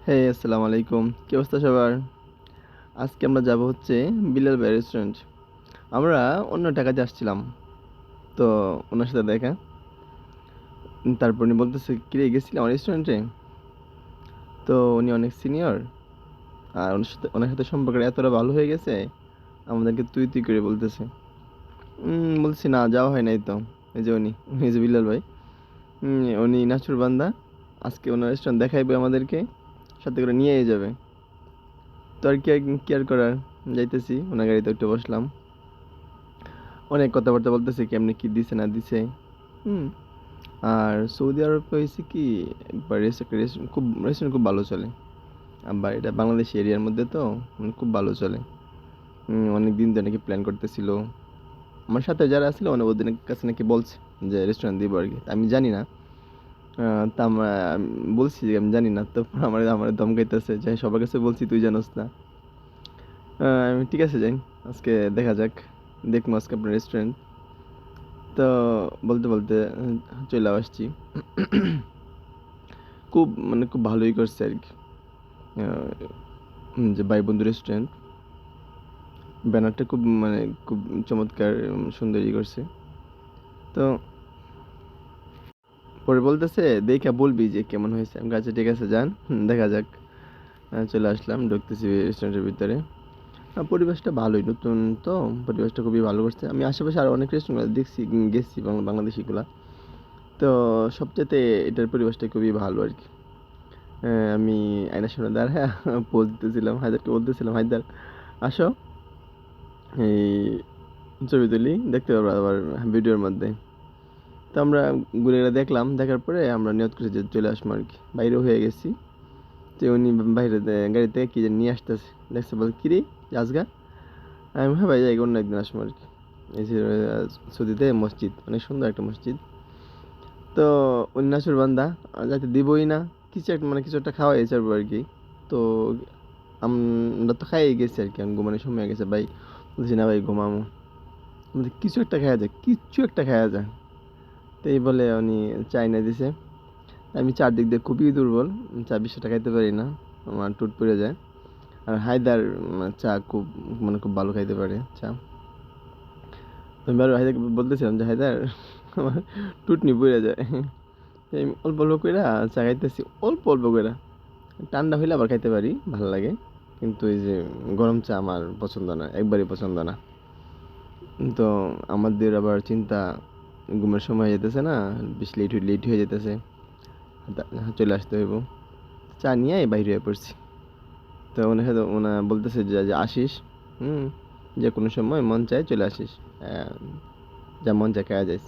আসসালামু আলাইকুম। কি অবস্থা সবার? আজকে আমরা যাব হচ্ছে বিলাল ভাই রেস্টুরেন্ট। আমরা অন্য টাকাতে আসছিলাম। তো ওনার সাথে দেখা। তারপর উনি বলতেছে, কিরে গেছিলাম রেস্টুরেন্টে? তো উনি অনেক সিনিয়র। আর ওনার সাথে সম্পর্কটা এতটা ভালো হয়ে গেছে, আমাদেরকে তুই তুই করে বলতেছে। বলছি না, যাওয়া হয় নাই তো। এই যে বিলাল ভাই। উনি নাচুর বান্দা। আজকে ওনার রেস্টুরেন্ট দেখাইবে আমাদেরকে, সাথে করে নিয়েই যাবে। তো আর কি আর করার, যাইতেছি ওনার গাড়িতে একটু বসলাম। অনেক কথাবার্তা বলতেছে কেমনে কি দিছে না দিছে। হুম। আর সৌদি আরব হয়েছে কি, একবার রেস্টুরেন্ট খুব ভালো চলে। আবার এটা বাংলাদেশ এরিয়ার মধ্যে তো, খুব ভালো চলে। অনেক দিন ধরে নাকি প্ল্যান করতেছিল। আমার সাথে যারা ছিল ওদের কাছে নাকি বলছে যে রেস্টুরেন্ট দিব আর কি, তা আমি জানি না। তা আমি বলছি যে আমি জানি না, তো আমার আমার ধমকাইতেছে যে সবার কাছে বলছি তুই জানোস না। আমি ঠিক আছে যাই, আজকে দেখা যাক, দেখবো আজকে আপনার রেস্টুরেন্ট। তো বলতে বলতে চলে আসছি। খুব মানে খুব ভালোই করছে আর কি। যে ভাই বন্ধু রেস্টুরেন্ট, ব্যানারটা খুব মানে খুব চমৎকার, সুন্দরই করছে। তো পরে বলতেছে দেখা বলবি যে কেমন হয়েছে। আমি কাছে ঠিক আছে যান, দেখা যাক। চলে আসলাম, ঢুকতেছি রেস্টুরেন্টের ভিতরে। পরিবেশটা ভালোই, নতুন তো। পরিবেশটা খুবই ভালো করছে। আমি আশেপাশে আরও অনেক রেস্টুরেন্ট দেখছি, গেছি বাংলাদেশিগুলা। তো সবচেয়ে এটার পরিবেশটা খুবই ভালো আর কি। আমি আয়নার সামনে দাঁড়ায় পোজ দিতেছিলাম, হায়দারকে বলতেছিলাম, হায়দার আসো, এই ছবি তুলি, দেখতে পারবো আবার ভিডিওর মধ্যে। তো আমরা ঘুরে ঘুরে দেখলাম, দেখার পরে আমরা নিয়ত করেছি যে চলে আসবো আর কি। বাইরেও হয়ে গেছি। তো উনি বাইরে গাড়ি থেকে কি যেন নিয়ে আসতেছে, দেখছে, বল কিরে আজগা। আমি হ্যাঁ ভাই, যাই অন্য একদিন আসবো আর কি। এই যে সৌদিতে মসজিদ, অনেক সুন্দর একটা মসজিদ। তো উনি নাসুর বান্দা, যাতে দিবই না। কিছু একটা খাওয়াই ছাড়বো আর কি। তো আমরা তো খাইয়ে গেছি আর কি, এখন ঘুমানোর সময় হয়ে গেছে ভাই। বলছি না ভাই, ঘুমামো, আমাদের কিছু একটা খাওয়া যায়। তো এই বলে উনি চা এনে দিছে। আমি চারদিক দিয়ে খুবই দুর্বল, চা বেশিটা খাইতে পারি না, আমার টুট পড়ে যায়। আর হায়দার চা খুব খুব ভালো খাইতে পারে চা। তো আমি আরো হায়দারকে বলতেছিলাম যে হায়দার, আমার টুটনি পড়ে যায়। তো আমি অল্প অল্প কইরা চা খাইতেছি, অল্প অল্প কইরা। ঠান্ডা হইলে আবার খাইতে পারি, ভালো লাগে। কিন্তু এই যে গরম চা আমার পছন্দ না, একবারই পছন্দ না। তো আমাদের আবার চিন্তা, ঘুমের সময় হয়ে যেতেছে না, বেশ লেট হয়ে যেতেছে, চলে আসতে হইব। চা নিয়ে বাইরে হয়ে পড়ছি। তো ওনার সাথে বলতেছে যে আসিস, হুম, যে কোনো সময় মন চায় চলে আসিস, আহ, যা মন চায় খাওয়া যাইস।